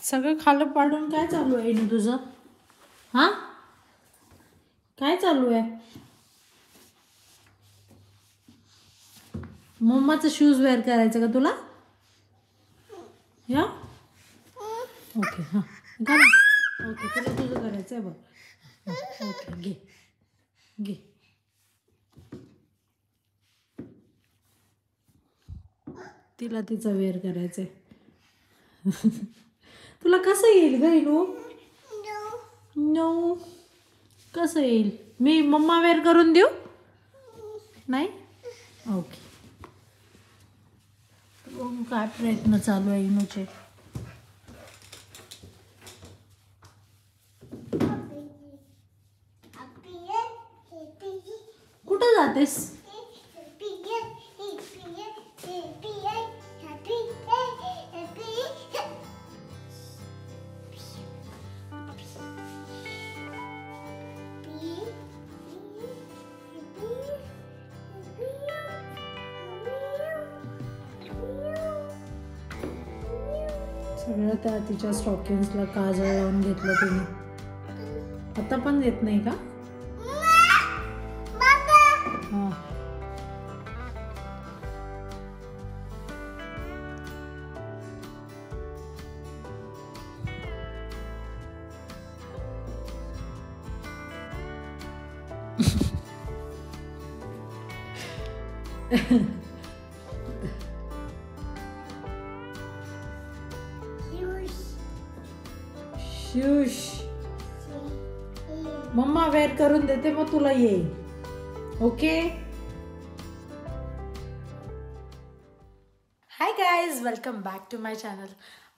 सगळं खालं पाडून काय चालू आहे ना तुझं? हां, काय चालू आहे? मम्माचं शूज वेअर करायचं का तुला? या ओके, हां घाल. ओके, तुला तुझं करायचं आहे बघ. ओके, घे घे. तिला तिचं वेअर करायचं आहे. तुला कसं येईल ग इनू? नो, कसं येईल? मी मम्मा वेअर करून देऊ? नाही? ओके. बघू काय प्रयत्न चालू आहे इनूचे. कुठं जातेस? सगळं त्या तिच्या स्टॉकिंग्सला काजळ लावून घेतलं तिने. आता पण देत नाही का? हां. शूश, मम्मा वेअर करून देते मग तुला येईल. Okay. Hi guys, welcome back to my channel.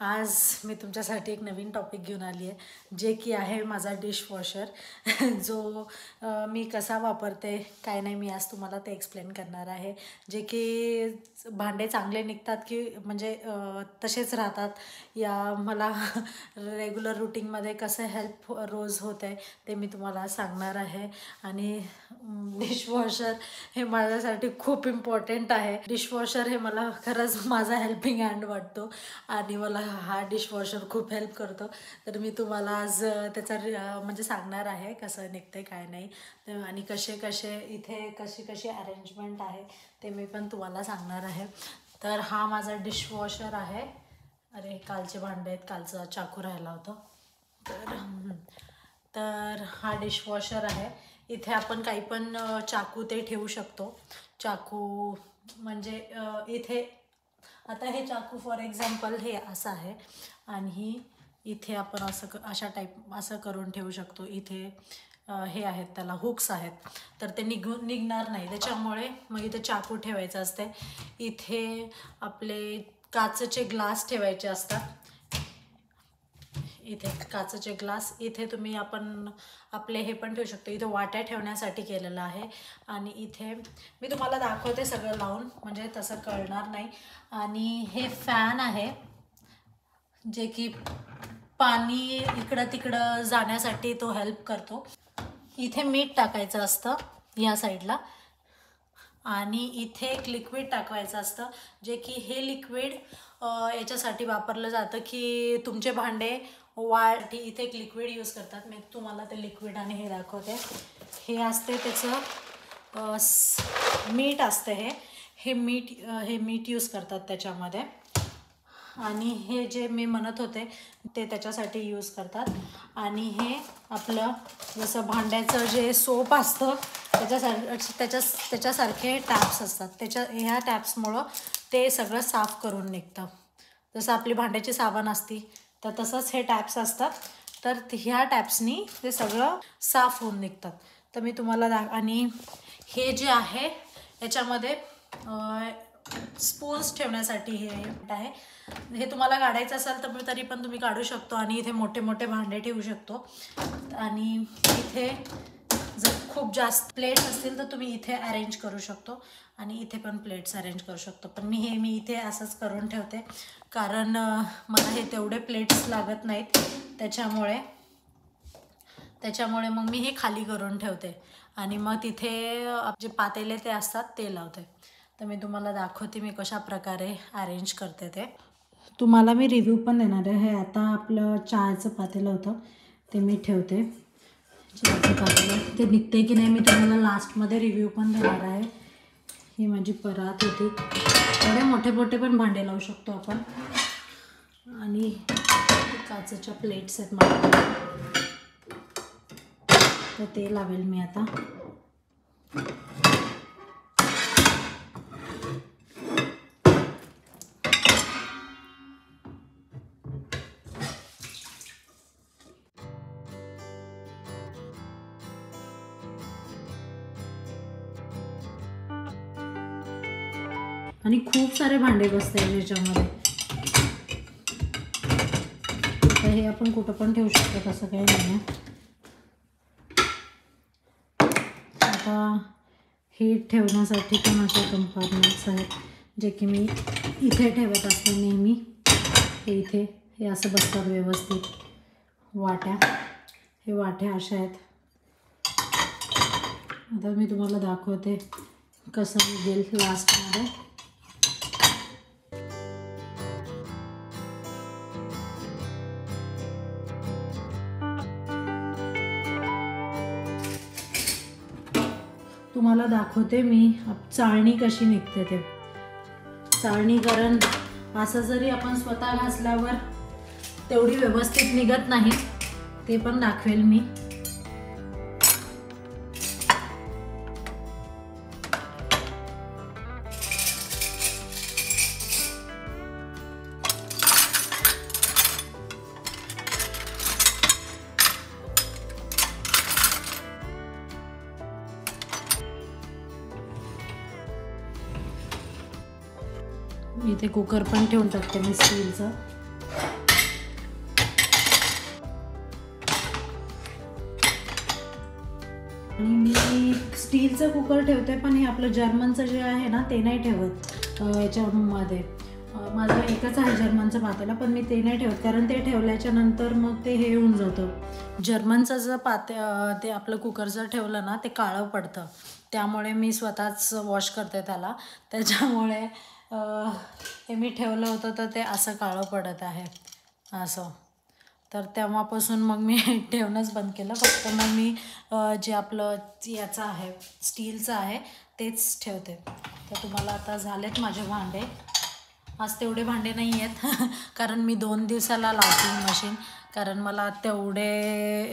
आज मी तुमच्यासाठी एक नवीन टॉपिक घेऊन आली आहे, जे की आहे माझा डिशवॉशर. जो मी कसा वापरते काय नाही, मी आज तुम्हाला ते एक्सप्लेन करणार आहे. जे की भांडे चांगले निघतात की म्हणजे तसेच राहतात, या मला रेग्युलर रुटीनमध्ये कसं हेल्प रोज होत आहे ते मी तुम्हाला सांगणार आहे. आणि डिशवॉशर हे माझ्यासाठी खूप इम्पॉर्टंट आहे. डिशवॉशर हे मला खरंच माझा हेल्पिंग हँड वाटतो आणि मला हा डिशवॉशर खूप हेल्प करतो. तर मी तुम्हाला आज त्याचा म्हणजे सांगणार आहे कसं निघते काय नाही, आणि कसे कसे इथे कशी कशी अरेंजमेंट आहे ते मी पण तुम्हाला सांगणार आहे. तर हा माझा डिशवॉशर आहे. अरे कालचे भांडे आहेत, कालचा चाकू राहिला होता. तर हा डिशवॉशर आहे. इथे आपण काही पण चाकू ते ठेवू शकतो. चाकू म्हणजे इथे आता हे चाकू फॉर एक्झाम्पल हे असं आहे, आणि इथे आपण अशा टाईप असं करून ठेवू शकतो. इथे हे आहेत, त्याला हुक्स आहेत, तर ते निघणार नाही. त्याच्यामुळे मग इथे चाकू ठेवायचं असते. इथे आपले काचेचे ग्लास ठेवायचे असतात. इथे काचेचे ग्लास, इथे तुम्ही आपण आपले हे पण ठेवू शकतो. इथे वाट्या ठेवण्यासाठी केलेलं आहे. आणि इथे मी तुम्हाला दाखवते सगळं लावून, म्हणजे तसं कळणार नाही. आणि हे फॅन आहे, जे की पाणी इकडं तिकडं जाण्यासाठी तो हेल्प करतो. इथे मीठ टाकायचं असतं या साईडला, आणि इथे एक लिक्विड टाकवायचं असतं, जे की हे लिक्विड याच्यासाठी वापरलं जातं की तुमचे भांडे इथे एक लिक्विड यूज करतात. मी तुम्हाला ते लिक्विड आणि हे दाखवते. हे असते त्याचं मीठ असतं, हे मीठ यूज करतात त्याच्यामध्ये. आणि हे जे मी म्हणत होते ते त्याच्यासाठी यूज करतात. आणि हे आपलं जसं भांड्याचं जे सोप असतं त्याच्यासारखे टॅप्स असतात. ह्या टॅप्समुळं ते सगळं साफ करून निघतं. जसं आपली भांड्याची साबण असती तर तसंच हे टॅप्स असतात. तर ह्या टॅप्सनी ते सगळं साफ होऊन निघतात. तर मी तुम्हाला आणि हे जे आहे याच्यामध्ये स्पून्स ठेवण्यासाठी हे आहे. हे तुम्हाला काढायचं असेल तर तरी पण तुम्ही काढू शकतो. आणि इथे मोठे मोठे भांडे ठेवू शकतो. आणि इथे जर खूप जास्त प्लेट्स असतील तर तुम्ही इथे अरेंज करू शकतो, आणि इथे पण प्लेट्स अरेंज करू शकतो. पण मी इथे असंच करून ठेवते, कारण मला हे तेवढे प्लेट्स लागत नाहीत. त्याच्यामुळे मग मी हे खाली करून ठेवते, आणि मग तिथे जे पातेले ते असतात ते लावते. तर मी तुम्हाला दाखवते मी कशा प्रकारे अरेंज करते ते. तुम्हाला मी रिव्ह्यू पण देणार आहे. हे आता आपलं चहाचं पातेलं होतं ते मी ठेवते. चहाचं पातेलं ते निघते की नाही मी तुम्हाला लास्टमध्ये रिव्ह्यू पण देणार आहे. ही माझी परात होती. एवढे मोठे मोठे पण भांडे लावू शकतो आपण. आणि काचेच्या प्लेट्स आहेत माझ्याकडे, तर ते लावेल मी आता. आणि खूप सारे भांडे बसतात याच्यामध्ये. आता हे आपण कुठं पण ठेवू शकतो, तसं काही नाही आहे. आता हे ठेवण्यासाठी पण असे कंपार्टमेंट्स आहेत जे की मी इथे ठेवत असते नेहमी. हे इथे हे असं बसतात व्यवस्थित. वाट्या, हे वाट्या अशा आहेत. आता मी तुम्हाला दाखवते कसं निघेल लास्टमध्ये. तुम्हाला दाखवते मी चाळणी कशी निघते ते. चाळणी, कारण असं जरी आपण स्वतः घासल्यावर तेवढी व्यवस्थित निघत नाही, ते पण दाखवेल मी. इथे कुकर पण ठेवून टाकते मी स्टीलचं. आणि मी स्टीलचं कुकर ठेवते, पण हे आपलं जर्मनचं जे आहे ना ते नाही ठेवत याच्यामध्ये. माझं एकच आहे जर्मनचं पातेलं, पण मी ते नाही ठेवत, कारण ते ठेवल्याच्या नंतर मग ते हे होऊन जातं. जर्मनचं जर ते आपलं कुकर जर ठेवलं ना ते काळं पडतं. त्यामुळे मी स्वतःच वॉश करते त्याला. त्याच्यामुळे हे मी ठेवलं होतं तर ते असं काळं पडत आहे असं. तर तेव्हापासून मग मी ठेवणंच बंद केलं. फक्त मग मी जे आपलं याचं आहे स्टीलचं आहे तेच ठेवते. तर तुम्हाला आता झालेत माझे भांडे. आज तेवढे भांडे नाही आहेत कारण मी 2 दिवसाला लावते मशीन, कारण मला तेवढे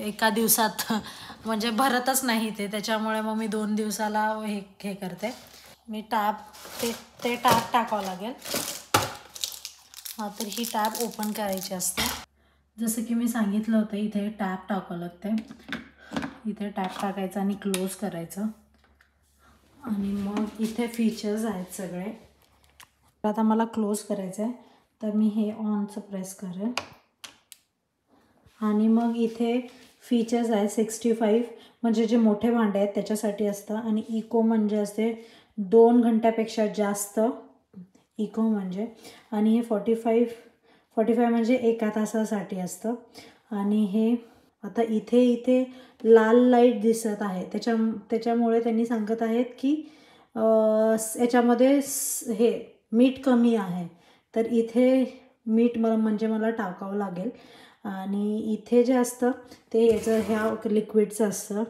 एका दिवसात म्हणजे भरतच नाही ते. त्याच्यामुळे मग मी 2 दिवसाला हे करते. मी ते टॅप टाकावं लागेल. हां, तर ही टॅप ओपन करायची असते. जसं की मी सांगितलं होतं, इथे टॅप टाकावं लागते. इथे टॅप टाकायचं आणि क्लोज करायचं. आणि मग इथे फीचर्स आहेत सगळे. आता मला क्लोज करायचं आहे, तर मी हे ऑनचं प्रेस करेन. आणि मग इथे फीचर्स आहे 65, म्हणजे जे मोठे भांडे आहेत त्याच्यासाठी असतं. आणि इको म्हणजे असते 2 घंट्यापेक्षा जास्त इको म्हणजे. आणि हे 45 म्हणजे 1 तासासाठी असतं. आणि हे आता इथे लाल लाईट दिसत आहे, त्याच्यामुळे त्यांनी सांगत आहेत की याच्यामध्ये हे मीठ कमी आहे. तर इथे मीठ मला टाकावं लागेल. आणि इथे जे असतं ते ह्या लिक्विडचं असतं.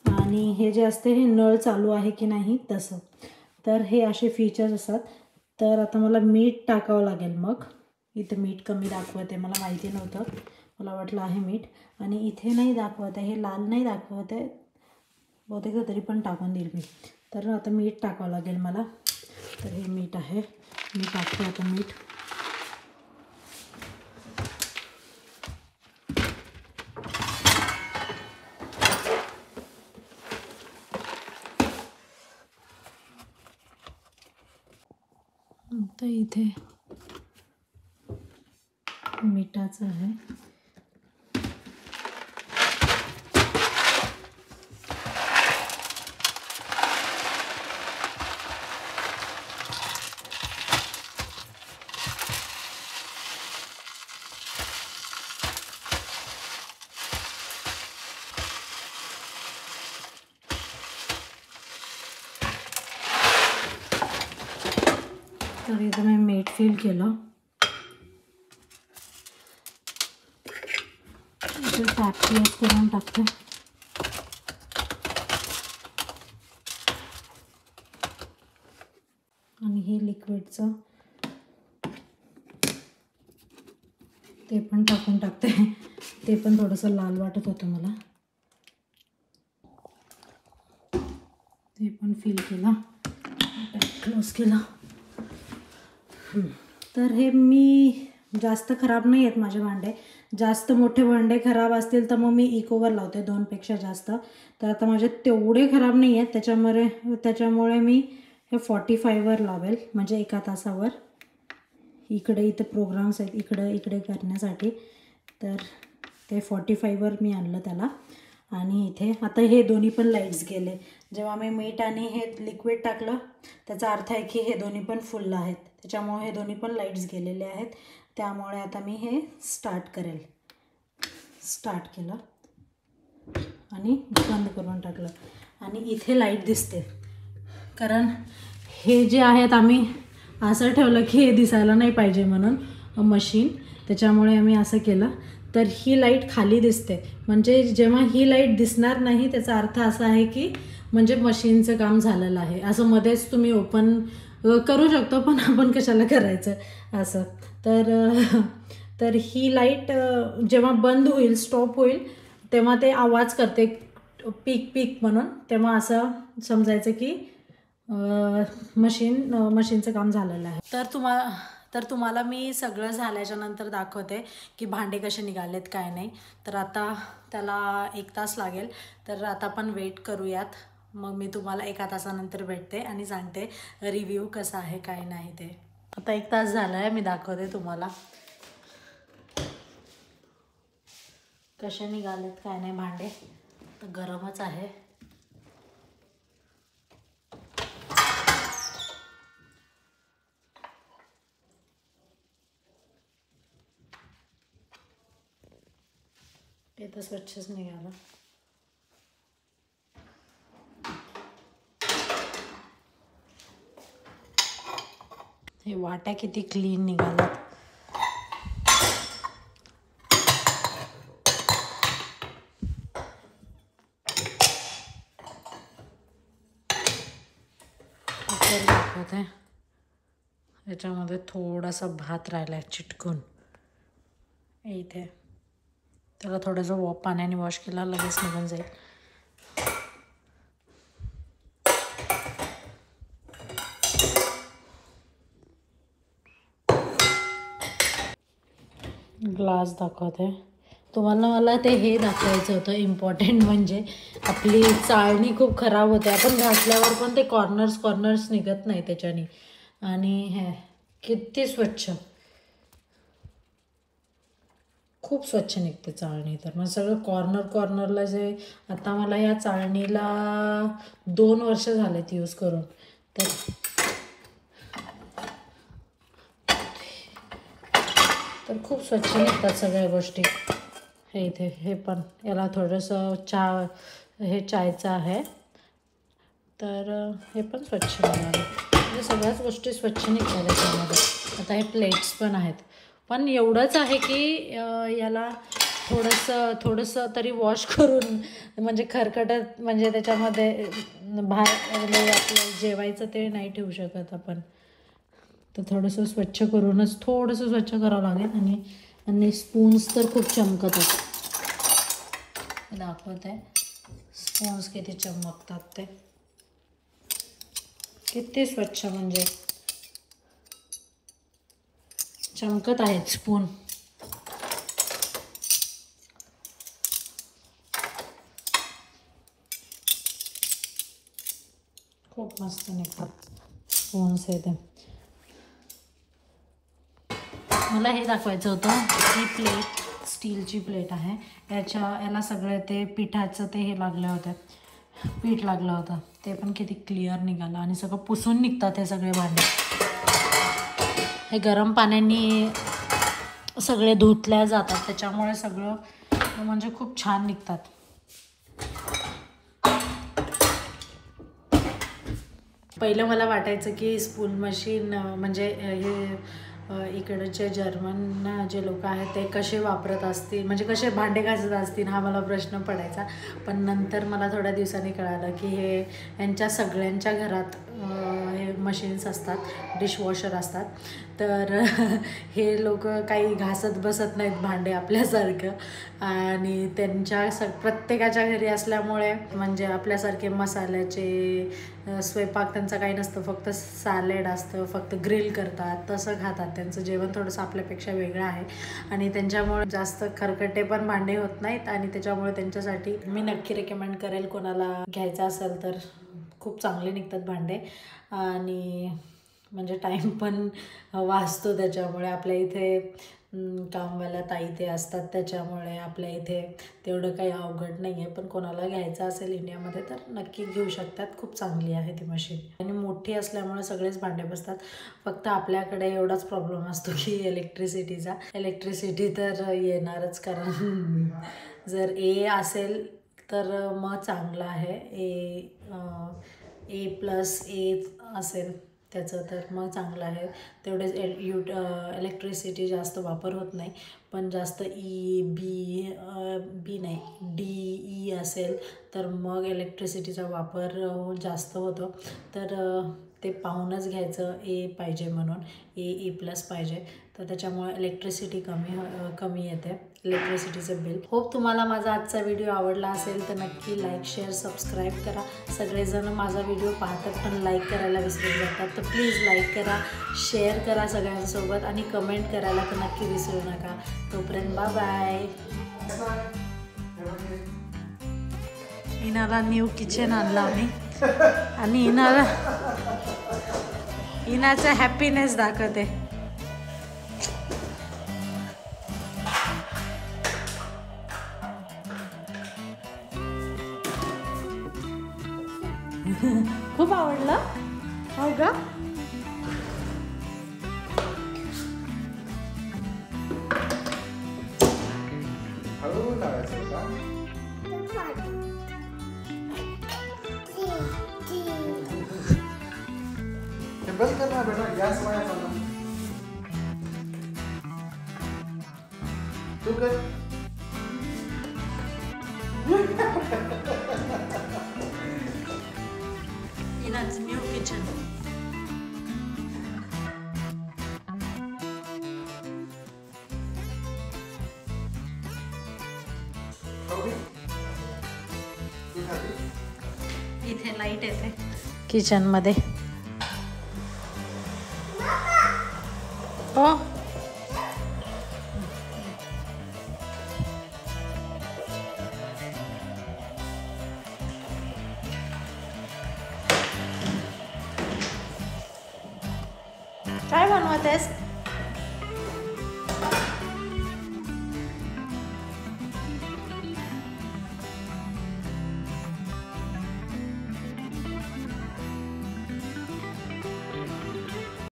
आणि हे जे असते हे नळ चालू आहे की नाही तसं. तर हे असे फीचर्स असतात. तर आता मला मीठ टाकावं लागेल. मग इथे मीठ कमी दाखवते, मला माहिती नव्हतं, मला वाटलं आहे मीठ. आणि इथे नाही दाखवत आहे, हे लाल नाही दाखवत आहे बहुतेक, तरी पण टाकून देईल मी. तर आता मीठ टाकावं लागेल मला. तर हे मीठ आहे, मी टाकते आता मीठ. तर इथे मिठाचं आहे. तर इथं मी मीठ फिल केलं. इथे टॅप क्लोज करून टाकते. आणि हे लिक्विडचं ते पण टाकून टाकते. ते पण थोडंसं लाल वाटत होतं मला. ते पण फिल केला, क्लोज केला. तर हे मी जास्त खराब नाही आहेत माझे भांडे. जास्त मोठे भांडे खराब असतील तर मग मी इकोवर लावते 2पेक्षा जास्त. तर आता माझे तेवढे खराब नाही आहेत, त्याच्यामुळे मी हे 45वर लावेल, म्हणजे 1 तासावर. इथे प्रोग्राम्स आहेत इकडे करण्यासाठी, तर ते 45वर मी आणलं त्याला. आणि इथे आता हे दोन्ही पण लाईट्स गेले. जेव्हा मी मीठ आणि हे लिक्विड टाकलं त्याचा अर्थ आहे की हे दोन्ही पण फुल आहेत, त्याच्यामुळे हे दोन्ही पण लाईट्स गेलेले आहेत. त्यामुळे आता मी हे स्टार्ट केलं आणि बंद करून टाकलं. आणि इथे लाईट दिसते, कारण हे जे आहेत आम्ही असं ठेवलं की हे दिसायला नाही पाहिजे म्हणून मशीन, त्याच्यामुळे आम्ही असं केलं. तर ही लाईट खाली दिसते, म्हणजे जेव्हा ही लाईट दिसणार नाही त्याचा अर्थ असा आहे की म्हणजे मशीनचं काम झालेलं आहे. असं मध्येच तुम्ही ओपन करू शकतो, पण आपण कशाला करायचं असं. तर ही लाईट जेव्हा बंद होईल, स्टॉप होईल, तेव्हा ते आवाज करते पीक म्हणून. तेव्हा असं समजायचं की मशीनचं काम झालेलं आहे. तर तुम्हाला मी सगळं झाल्याच्या नंतर दाखवते की भांडे कसे निघालेत काय नाही. तर आता त्याला 1 तास लागेल, तर आता आपण वेट करूयात. मग मी तुम्हाला 1 तासानंतर भेटते आणि सांगते रिव्ह्यू कसा आहे काय नाही ते. आता 1 तास झाला आहे, मी दाखवते तुम्हाला कसे निघालेत काय नाही भांडे. तर गरमच आहे. ते तर स्वच्छच निघालं. हे वाट्या किती क्लीन निघाल्यात. दाखवते, याच्यामध्ये थोडासा भात राहिला चिटकून इथे. त्याला थोडंसं पाण्याने वॉश केला, लगेच निघून जाईल. ग्लास दाखवते तुम्हाला. मला ते हे दाखवायचं होतं इम्पॉर्टंट, म्हणजे आपली चाळणी खूप खराब होते. आपण घासल्यावर पण ते कॉर्नर्स निघत नाही त्याच्याने. आणि हे किती स्वच्छ, खूप स्वच्छ निघते चाळणी. तर मग सगळं कॉर्नरला जे, आता मला या चाळणीला 2 वर्ष झालेत यूज करून. तर खूप स्वच्छ निघतात सगळ्या गोष्टी. हे इथे हे पण, याला थोडंसं चायचं आहे, तर हे पण स्वच्छ निघालं. म्हणजे सगळ्याच गोष्टी स्वच्छ निघाल्या त्यामध्ये. आता हे प्लेट्स पण आहेत, पण एवढंच आहे की याला थोडंसं तरी वॉश करून, म्हणजे खरकटत, म्हणजे त्याच्यामध्ये आपलं जेवायचं ते नाही ठेवू शकत आपण. तर थोडंसं स्वच्छ करूनच, थोडंसं स्वच्छ करावं लागेल. आणि स्पून्स तर खूप चमकत आहेत. दाखवते स्पून्स किती चमकतात ते, किती स्वच्छ, म्हणजे चमकत आहेत स्पून. खूप मस्त निघतात स्पून्स हे ते. मला हे दाखवायचं होतं. ही प्लेट स्टीलची प्लेट आहे, याला सगळे ते पिठाचं ते हे लागलं होतं, पीठ लागलं होतं. ते पण किती क्लिअर निघालं. आणि सगळं पुसून निघतात हे सगळे भांडे. हे गरम पाण्याने सगळे धुतल्या जातात, त्याच्यामुळे सगळं म्हणजे खूप छान निघतात. पहिलं मला वाटायचं की स्पून मशीन म्हणजे हे इकडचे जर्मन जे लोक आहेत ते कसे वापरत असतील, म्हणजे कसे भांडे घासत असतील हा मला प्रश्न पडायचा. पण नंतर मला थोड्या दिवसांनी कळालं की हे यांच्या सगळ्यांच्या घरात हे मशीन्स असतात, डिशवॉशर असतात. तर हे लोक काही घासत बसत नाहीत भांडे आपल्यासारखं. आणि त्यांच्या प्रत्येकाच्या घरी असल्यामुळे म्हणजे आपल्यासारखे मसाल्याचे स्वयंपाक त्यांचा काही नसतं, फक्त सॅलेड असतं, फक्त ग्रिल करतात, तसं खातात. त्यांचं जेवण थोडंसं आपल्यापेक्षा वेगळं आहे आणि त्यांच्यामुळे जास्त खरकटे पण भांडे होत नाहीत. आणि त्याच्यामुळे त्यांच्यासाठी मी नक्की रेकमेंड करेल, कोणाला घ्यायचं असेल तर खूप चांगले निघतात भांडे. आणि म्हणजे टाईम पण वाचतो त्याच्यामुळे. आपल्या इथे कामवाल्या ताई ते असतात, त्याच्यामुळे आपल्या इथे तेवढं काही अवघड नाही आहे. पण कोणाला घ्यायचं असेल इंडियामध्ये तर नक्की घेऊ शकतात, खूप चांगली आहे ती मशीन. आणि मोठी असल्यामुळे सगळेच भांडे बसतात. फक्त आपल्याकडे एवढाच प्रॉब्लेम असतो की इलेक्ट्रिसिटीचा. इलेक्ट्रिसिटी तर येणारच, कारण जर असेल तर मग चांगलं आहे. A+A असेल त्याचं तर मग चांगलं आहे. तेवढेच इलेक्ट्रिसिटी जास्त वापर होत नाही. पण जास्त बी नाही DE असेल तर मग इलेक्ट्रिसिटीचा वापर जास्त होतो. तर ते पाहूनच घ्यायचं A पाहिजे म्हणून, A+ पाहिजे. तर त्याच्यामुळे इलेक्ट्रिसिटी कमी येते, इलेक्ट्रिसिटीचं बिल. होप तुम्हाला माझा आजचा व्हिडिओ आवडला असेल तर नक्की लाईक, शेअर, सबस्क्राईब करा. सगळेजण माझा व्हिडिओ पाहतात पण लाईक करायला विसरून जातात. तर प्लीज लाईक करा, शेअर करा सगळ्यांसोबत आणि कमेंट करायला तर नक्की विसरू नका. तोपर्यंत बाय बाय. इनाला न्यू किचन आणलं आम्ही आणि इनाचा हॅपीनेस दाखवते. खूप आवडलं हो का? बंद करना बेटा, गैस वाया करना. तू कर. इनाचं न्यू किचन. इथे लाईट येते किचन मध्ये. हो काय बनवतेस?